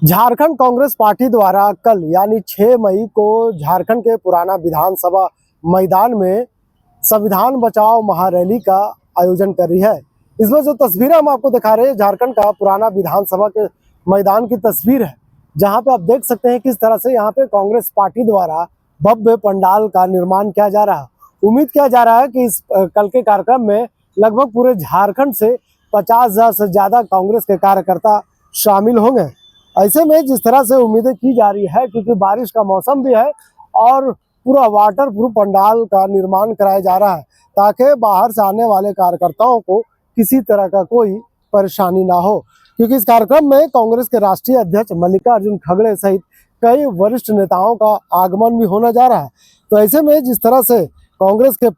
Jharkhand Congress party द्वारा कल यानी 6 मई को झारखंड के पुराना विधानसभा मैदान में संविधान बचाओ महारैली का आयोजन कर रही है। इसमें जो तस्वीरें हम आपको दिखा रहे हैं झारखंड का पुराना विधानसभा के मैदान की तस्वीर है, जहां पे आप देख सकते हैं किस तरह से यहां पे कांग्रेस पार्टी द्वारा भव्य पंडाल का निर्माण किया जा रहा है। उम्मीद किया जा रहा है कि इस कल के कार्यक्रम में लगभग पूरे झारखंड से 50,000 से ज्यादा कांग्रेस के कार्यकर्ता शामिल होंगे। ऐसे में जिस तरह से उम्मीदें की जा रही है, क्योंकि बारिश का मौसम भी है और पूरा वाटर प्रूफ पंडाल का निर्माण कराया जा रहा है ताकि बाहर से आने वाले कार्यकर्ताओं को किसी तरह का कोई परेशानी ना हो। क्योंकि इस कार्यक्रम में कांग्रेस के राष्ट्रीय अध्यक्ष मल्लिकार्जुन खड़गे सहित कई वरिष्ठ नेताओं का आगमन भी होने जा रहा है। तो ऐसे में जिस तरह से कांग्रेस के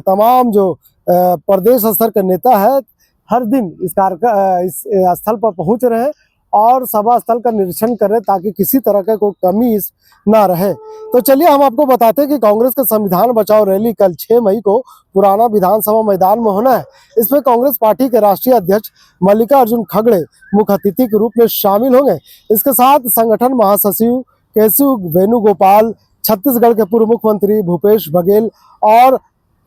तमाम जो प्रदेश स्तर के नेता है हर दिन इस स्थल पर पहुंच रहे हैं और सभा स्थल का निरीक्षण कर रहे हैं ताकि किसी तरह का कोई कमी ना रहे। तो चलिए हम आपको बताते हैं कि कांग्रेस का संविधान बचाओ रैली कल 6 मई को पुराना विधानसभा मैदान में होना है। इसमें कांग्रेस पार्टी के राष्ट्रीय अध्यक्ष मल्लिकार्जुन खड़गे मुख्य अतिथि के रूप में शामिल होंगे। इसके साथ संगठन महासचिव केशव वेणुगोपाल, छत्तीसगढ़ के पूर्व मुख्यमंत्री भूपेश बघेल और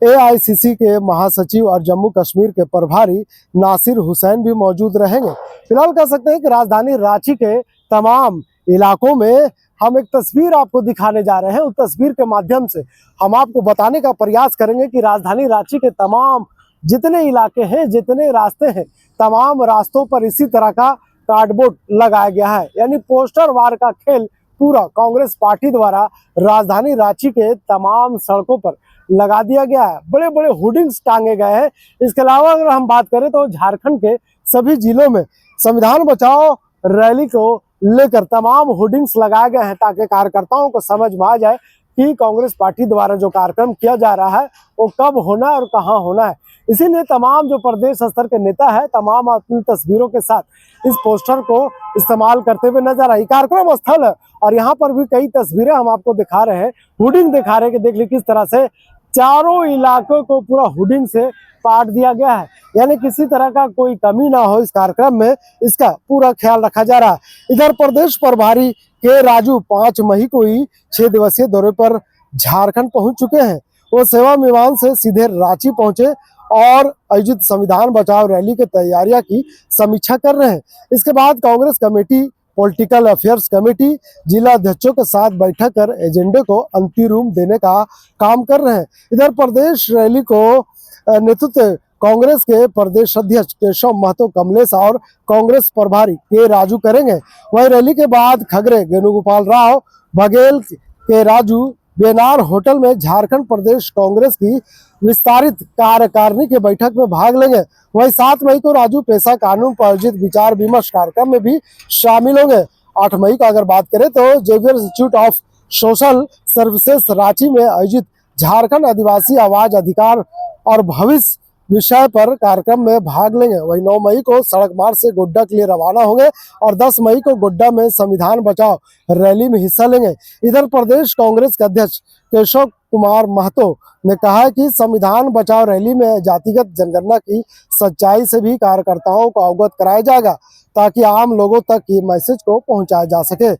AICC के महासचिव और जम्मू कश्मीर के प्रभारी नासिर हुसैन भी मौजूद रहेंगे। फिलहाल कह सकते हैं कि राजधानी रांची के तमाम इलाकों में हम एक तस्वीर आपको दिखाने जा रहे हैं। उस तस्वीर के माध्यम से हम आपको बताने का प्रयास करेंगे कि राजधानी रांची के तमाम जितने इलाके हैं, जितने रास्ते हैं, तमाम रास्तों पर इसी तरह का कार्डबोर्ड लगाया गया है। यानी पोस्टर वार का खेल पूरा कांग्रेस पार्टी द्वारा राजधानी रांची के तमाम सड़कों पर लगा दिया गया है। बड़े बड़े होर्डिंग्स टांगे गए हैं। इसके अलावा अगर हम बात करें तो झारखंड के सभी जिलों में संविधान बचाओ रैली को लेकर तमाम होर्डिंग्स लगाए गए हैं ताकि कार्यकर्ताओं को समझ में आ जाए कि कांग्रेस पार्टी द्वारा जो कार्यक्रम किया जा रहा है वो कब होना है और कहाँ होना है। इसीलिए तमाम जो प्रदेश स्तर के नेता है तमाम अपनी तस्वीरों के साथ इस पोस्टर को इस्तेमाल करते हुए नजर आए। कार्यक्रम स्थल है और यहाँ पर भी कई तस्वीरें हम आपको दिखा रहे हैं, होर्डिंग दिखा रहे हैं कि देख लीजिए किस तरह से चारों इलाकों को पूरा होर्डिंग से पाट दिया गया है। यानी किसी तरह का कोई कमी ना हो इस कार्यक्रम में, इसका पूरा ख्याल रखा जा रहा है। इधर प्रदेश प्रभारी के राजू 5 मई को ही 6 दिवसीय दौरे पर झारखंड पहुंच चुके हैं। वो सेवा विमान से सीधे रांची पहुंचे और आयोजित संविधान बचाओ रैली की तैयारियां की समीक्षा कर रहे हैं। इसके बाद Congress committee, political affairs committee जिला अध्यक्षों के साथ बैठक कर एजेंडे को अंतिम रूप देने का काम कर रहे हैं। इधर प्रदेश रैली को नेतृत्व कांग्रेस के प्रदेश अध्यक्ष केशव महतो कमलेश और कांग्रेस प्रभारी के राजू करेंगे। वहीं रैली के बाद खड़गे, वेणुगोपाल राव, बघेल के राजू बेनार होटल में झारखंड प्रदेश कांग्रेस की विस्तारित कार्यकारिणी की बैठक में भाग लेंगे। वहीं 7 मई को राजू पेशा कानून पर आयोजित विचार विमर्श कार्यक्रम में भी शामिल होंगे। 8 मई का अगर बात करें तो Xavier institute of social services Ranchi में आयोजित झारखंड आदिवासी आवाज अधिकार और भविष्य विषय पर कार्यक्रम में भाग लेंगे। वहीं 9 मई को सड़क मार्ग से गोड्डा के लिए रवाना होंगे और 10 मई को गोड्डा में संविधान बचाओ रैली में हिस्सा लेंगे। इधर प्रदेश कांग्रेस के अध्यक्ष केशव कुमार महतो ने कहा है कि संविधान बचाओ रैली में जातिगत जनगणना की सच्चाई से भी कार्यकर्ताओं को अवगत कराया जाएगा ताकि आम लोगों तक ये मैसेज को पहुंचाया जा सके।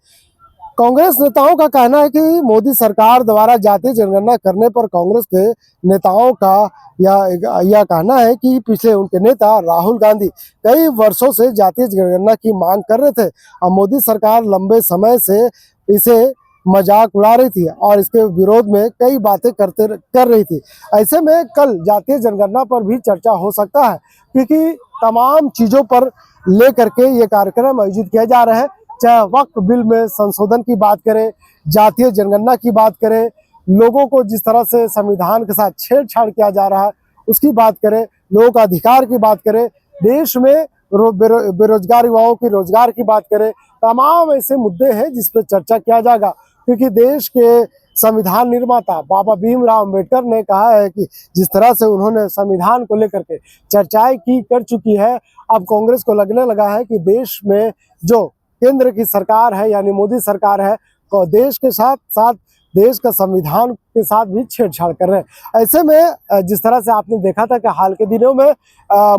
कांग्रेस नेताओं का कहना है कि मोदी सरकार द्वारा जातीय जनगणना करने पर कांग्रेस के नेताओं का यह कहना है कि पिछले उनके नेता राहुल गांधी कई वर्षों से जातीय जनगणना की मांग कर रहे थे और मोदी सरकार लंबे समय से इसे मजाक उड़ा रही थी और इसके विरोध में कई बातें कर रही थी। ऐसे में कल जातीय जनगणना पर भी चर्चा हो सकता है क्योंकि तमाम चीजों पर लेकर के ये कार्यक्रम आयोजित किया जा रहा है। चाहे वक्फ बिल में संशोधन की बात करें, जातीय जनगणना की बात करें, लोगों को जिस तरह से संविधान के साथ छेड़छाड़ किया जा रहा है उसकी बात करें, लोगों का अधिकार की बात करें, देश में बेरोजगार युवाओं की रोजगार की बात करें, तमाम ऐसे मुद्दे हैं जिस पर चर्चा किया जाएगा। क्योंकि देश के संविधान निर्माता बाबा भीमराव अम्बेडकर ने कहा है कि जिस तरह से उन्होंने संविधान को लेकर के चर्चाएं कर चुकी है, अब कांग्रेस को लगने लगा है कि देश में जो केंद्र की सरकार है यानी मोदी सरकार है तो देश के साथ साथ देश का संविधान के साथ भी छेड़छाड़ कर रहे हैं। ऐसे में जिस तरह से आपने देखा था कि हाल के दिनों में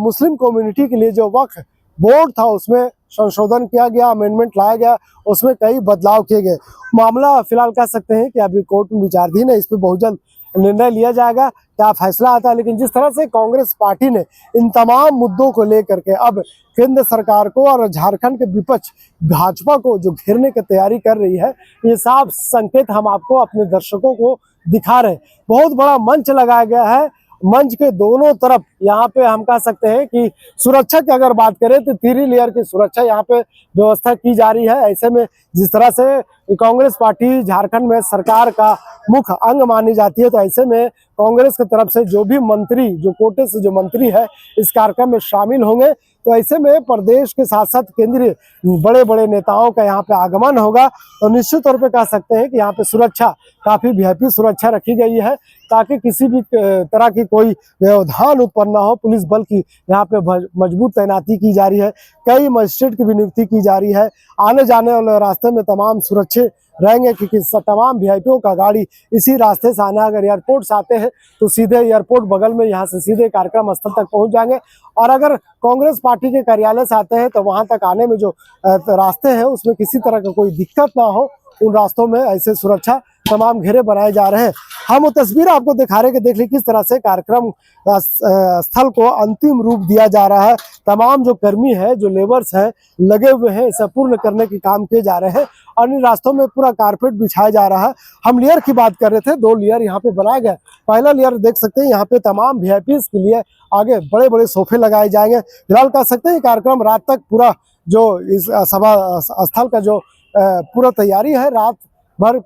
मुस्लिम कम्युनिटी के लिए जो वक्फ बोर्ड था उसमें संशोधन किया गया, अमेंडमेंट लाया गया, उसमें कई बदलाव किए गए। मामला फिलहाल कह सकते हैं कि अभी कोर्ट में विचाराधीन है, इस पर बहुत जल्द निर्णय लिया जाएगा, क्या फैसला आता है। लेकिन जिस तरह से कांग्रेस पार्टी ने इन तमाम मुद्दों को लेकर के अब केंद्र सरकार को और झारखंड के विपक्ष भाजपा को जो घेरने की तैयारी कर रही है, ये साफ संकेत हम आपको, अपने दर्शकों को दिखा रहे हैं। बहुत बड़ा मंच लगाया गया है, मंच के दोनों तरफ यहाँ पे हम कह सकते हैं कि सुरक्षा की अगर बात करें तो 3 लेयर की सुरक्षा यहाँ पे व्यवस्था की जा रही है। ऐसे में जिस तरह से कांग्रेस पार्टी झारखंड में सरकार का मुख्य अंग मानी जाती है, तो ऐसे में कांग्रेस की तरफ से जो भी मंत्री, जो कोटे से जो मंत्री है, इस कार्यक्रम में शामिल होंगे। तो ऐसे में प्रदेश के साथ साथ केंद्रीय बड़े बड़े नेताओं का यहाँ पे आगमन होगा। तो निश्चित तौर पे कह सकते हैं कि यहाँ पे सुरक्षा काफी वीआईपी सुरक्षा रखी गई है, ताकि किसी भी तरह की कोई व्यवधान उत्पन्न न हो। पुलिस बल की यहाँ पे मजबूत तैनाती की जा रही है, कई मजिस्ट्रेट की भी नियुक्ति की जा रही है। आने जाने वाले रास्ते में तमाम सुरक्षित रहेंगे, क्योंकि तमाम वीआईपीओ का गाड़ी इसी रास्ते से आना। अगर एयरपोर्ट से आते हैं तो सीधे एयरपोर्ट बगल में, यहाँ से सीधे कार्यक्रम स्थल तक पहुंच जाएंगे। और अगर कांग्रेस पार्टी के कार्यालय से आते हैं तो वहां तक आने में जो रास्ते हैं उसमें किसी तरह का कोई दिक्कत ना हो, उन रास्तों में ऐसे सुरक्षा तमाम घेरे बनाए जा रहे हैं। हम वो तस्वीर आपको दिखा रहे हैं कि देख लीजिए किस तरह से कार्यक्रम स्थल को अंतिम रूप दिया जा रहा है। तमाम जो कर्मी है, जो लेबर्स हैं, लगे हुए हैं, इसे पूर्ण करने के काम किए जा रहे हैं। और इन रास्तों में पूरा कारपेट बिछाया जा रहा है। हम लेयर की बात कर रहे थे, 2 लेयर यहाँ पे बनाए गए। पहला लेयर देख सकते हैं, यहाँ पे तमाम वीआईपीज के लिए आगे बड़े बड़े सोफे लगाए जाएंगे। फिलहाल कह सकते हैं कार्यक्रम रात तक पूरा, जो इस सभा स्थल का जो पूरा तैयारी है, रात भर में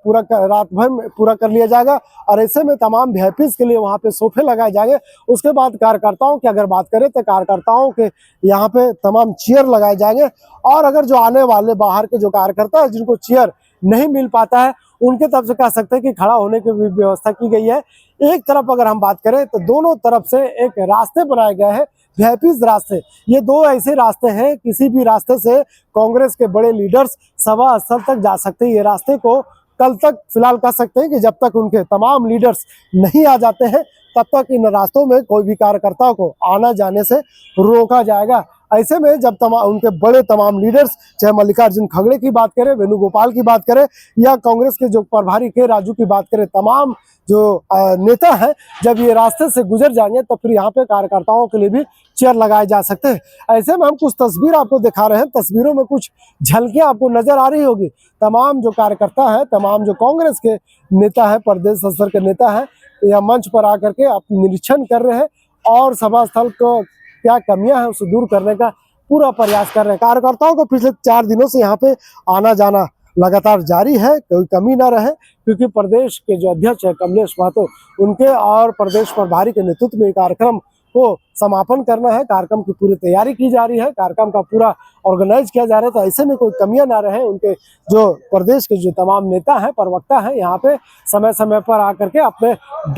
पूरा कर लिया जाएगा। और ऐसे में तमाम वीआईपीज के लिए वहाँ पे सोफे लगाए जाएंगे। उसके बाद कार्यकर्ताओं की अगर बात करें तो कार्यकर्ताओं के यहाँ पे तमाम चेयर लगाए जाएंगे। और अगर जो आने वाले बाहर के जो कार्यकर्ता है, जिनको चेयर नहीं मिल पाता है, उनके तरफ से कह सकते हैं कि खड़ा होने की भी व्यवस्था की गई है। एक तरफ अगर हम बात करें तो दोनों तरफ से एक रास्ते बनाए गए हैं, वीआईपीज रास्ते। ये 2 ऐसे रास्ते हैं, किसी भी रास्ते से कांग्रेस के बड़े लीडर्स सभा स्थल तक जा सकते हैं। ये रास्ते को कल तक फिलहाल कह सकते हैं कि जब तक उनके तमाम लीडर्स नहीं आ जाते हैं, तब तक इन रास्तों में कोई भी कार्यकर्ता को आना जाने से रोका जाएगा। ऐसे में जब उनके बड़े तमाम लीडर्स, चाहे मल्लिकार्जुन खड़गे की बात करें, वेणुगोपाल की बात करें, या कांग्रेस के जो प्रभारी के राजू की बात करें, तमाम जो नेता हैं, जब ये रास्ते से गुजर जाएंगे तो फिर यहाँ पे कार्यकर्ताओं के लिए भी चेयर लगाए जा सकते हैं। ऐसे में हम कुछ तस्वीर आपको दिखा रहे हैं। तस्वीरों में कुछ झलकियां आपको नजर आ रही होगी। तमाम जो कार्यकर्ता है, तमाम जो कांग्रेस के नेता है, प्रदेश स्तर के नेता है, यह मंच पर आकर के आप निरीक्षण कर रहे हैं और सभा स्थल को क्या कमियां हैं उसे दूर करने का पूरा प्रयास कर रहे हैं। कार्यकर्ताओं को पिछले 4 दिनों से यहाँ पे आना जाना लगातार जारी है, कोई कमी ना रहे, क्योंकि प्रदेश के जो अध्यक्ष है कमलेश महतो, उनके और प्रदेश प्रभारी के नेतृत्व में कार्यक्रम को समापन करना है। कार्यक्रम की पूरी तैयारी की जा रही है, कार्यक्रम का पूरा ऑर्गेनाइज किया जा रहा है। तो ऐसे में कोई कमियां ना रहे। उनके जो प्रदेश के जो तमाम नेता हैं, प्रवक्ता हैं, यहाँ पे समय समय पर आकर के अपने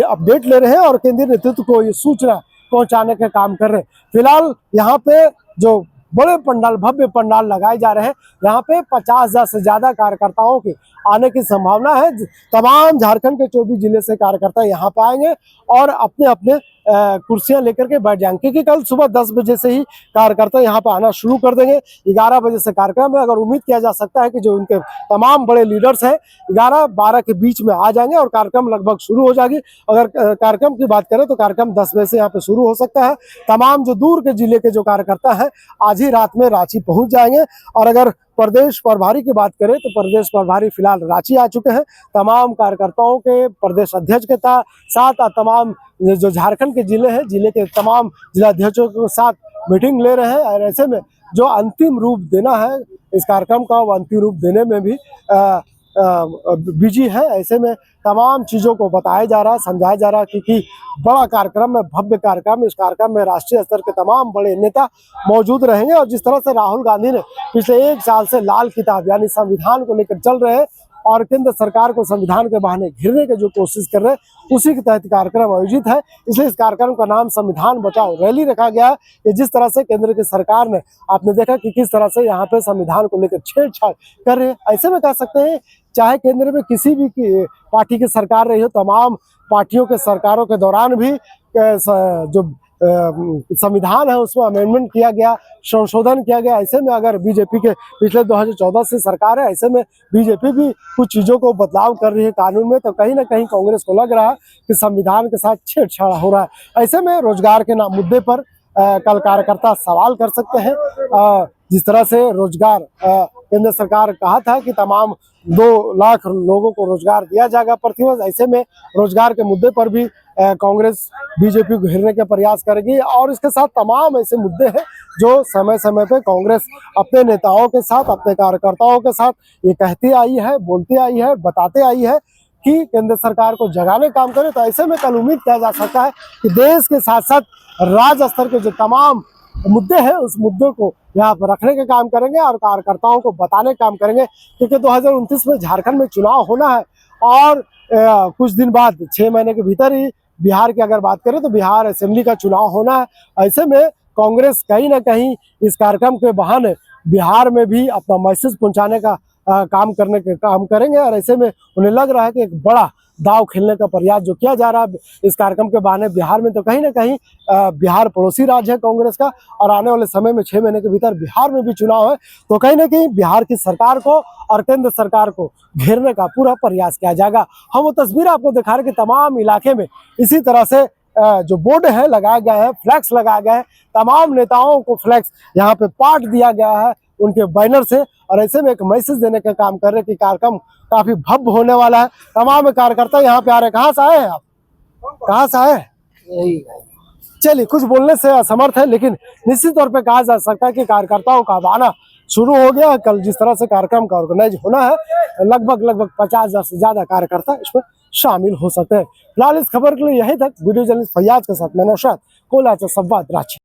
अपडेट ले रहे हैं और केंद्रीय नेतृत्व को ये सूचना पहुंचाने का काम कर रहे हैं। फिलहाल यहाँ पे जो बड़े पंडाल, भव्य पंडाल लगाए जा रहे हैं, यहाँ पे 50,000 से ज्यादा कार्यकर्ताओं के आने की संभावना है। तमाम झारखंड के 24 जिले से कार्यकर्ता यहाँ पे आएंगे और अपने अपने कुर्सियां लेकर के बैठ जाएंगे, क्योंकि कल सुबह 10 बजे से ही कार्यकर्ता यहाँ पे आना शुरू कर देंगे। 11 बजे से कार्यक्रम है। अगर उम्मीद किया जा सकता है कि जो उनके तमाम बड़े लीडर्स हैं 11-12 के बीच में आ जाएंगे और कार्यक्रम लगभग शुरू हो जाएगी। अगर कार्यक्रम की बात करें तो कार्यक्रम 10 बजे से यहाँ पे शुरू हो सकता है। तमाम जो दूर के जिले के जो कार्यकर्ता है आज ही रात में रांची पहुंच जाएंगे। और अगर प्रदेश प्रभारी की बात करें तो प्रदेश प्रभारी फिलहाल रांची आ चुके हैं। तमाम कार्यकर्ताओं के प्रदेश अध्यक्ष के साथ तमाम जो झारखंड के जिले हैं, जिले के तमाम जिलाध्यक्षों के साथ मीटिंग ले रहे हैं। और ऐसे में जो अंतिम रूप देना है इस कार्यक्रम का, वो अंतिम रूप देने में भी बिजी है। ऐसे में तमाम चीज़ों को बताया जा रहा है, समझाया जा रहा है, क्योंकि बड़ा कार्यक्रम है, भव्य कार्यक्रम। इस कार्यक्रम में राष्ट्रीय स्तर के तमाम बड़े नेता मौजूद रहेंगे। और जिस तरह से राहुल गांधी ने पिछले 1 साल से लाल किताब यानी संविधान को लेकर चल रहे हैं और केंद्र सरकार को संविधान के बहाने घिरने की जो कोशिश कर रहे हैं, उसी के तहत कार्यक्रम आयोजित है। इसलिए इस कार्यक्रम का नाम संविधान बचाओ रैली रखा गया है। कि जिस तरह से केंद्र की सरकार ने, आपने देखा कि किस तरह से यहाँ पे संविधान को लेकर छेड़छाड़ कर रहे हैं। ऐसे में कह सकते हैं चाहे केंद्र में किसी भी पार्टी की सरकार रही हो, तमाम पार्टियों के सरकारों के दौरान भी जो संविधान है उसमें अमेंडमेंट किया गया, संशोधन किया गया। ऐसे में अगर बीजेपी के पिछले 2014 से सरकार है, ऐसे में बीजेपी भी कुछ चीज़ों को बदलाव कर रही है कानून में, तो कहीं ना कहीं कांग्रेस को लग रहा है कि संविधान के साथ छेड़छाड़ हो रहा है। ऐसे में रोजगार के मुद्दे पर कल कार्यकर्ता सवाल कर सकते हैं। जिस तरह से रोजगार केंद्र सरकार कहा था कि तमाम 2 लाख लोगों को रोजगार दिया जाएगा प्रतिवर्ष, ऐसे में रोजगार के मुद्दे पर भी कांग्रेस बीजेपी को घेरने के प्रयास करेगी। और इसके साथ तमाम ऐसे मुद्दे हैं जो समय समय पे कांग्रेस अपने नेताओं के साथ, अपने कार्यकर्ताओं के साथ ये कहती आई है, बोलती आई है, बताते आई है कि केंद्र सरकार को जगाने काम करे। तो ऐसे में कल उम्मीद किया जा सकता है कि देश के साथ साथ राज्य स्तर के जो तमाम मुद्दे हैं उस मुद्दों को यहाँ पर रखने का काम करेंगे और कार्यकर्ताओं को बताने का काम करेंगे, क्योंकि 2029 में झारखंड में चुनाव होना है और कुछ दिन बाद 6 महीने के भीतर ही बिहार की अगर बात करें तो बिहार असेंबली का चुनाव होना है। ऐसे में कांग्रेस कहीं ना कहीं इस कार्यक्रम के बहाने बिहार में भी अपना मैसेज पहुंचाने का काम करेंगे। और ऐसे में उन्हें लग रहा है कि एक बड़ा दाव खेलने का प्रयास जो किया जा रहा है इस कार्यक्रम के बहाने बिहार में, तो कहीं ना कहीं बिहार पड़ोसी राज्य है कांग्रेस का और आने वाले समय में 6 महीने के भीतर बिहार में भी चुनाव है, तो कहीं ना कहीं बिहार की सरकार को और केंद्र सरकार को घेरने का पूरा प्रयास किया जाएगा। हम वो तस्वीर आपको दिखा रहे कि तमाम इलाके में इसी तरह से जो बोर्ड है लगाया गया है, फ्लैक्स लगाया गया है, तमाम नेताओं को फ्लैक्स यहाँ पे पाट दिया गया है उनके बैनर से, और ऐसे में एक मैसेज देने का काम कर रहे हैं कि कार्यक्रम काफी भव्य होने वाला है। तमाम कार्यकर्ता यहाँ पे आ रहे हैं। कहाँ से आए हैं आप? कहाँ से आए? चलिए, कुछ बोलने से असमर्थ है, लेकिन निश्चित तौर पे कहा जा सकता है कि कार्यकर्ताओं का आना शुरू हो गया। कल जिस तरह से कार्यक्रम का ऑर्गेनाइज होना है, लगभग 50,000 से ज्यादा कार्यकर्ता इसमें शामिल हो सकते हैं। फिलहाल इस खबर के लिए यही तक। वीडियो जर्नलिस्ट फैयाज के साथ मैं नौशाद, कोलाचा संवाद, रांची।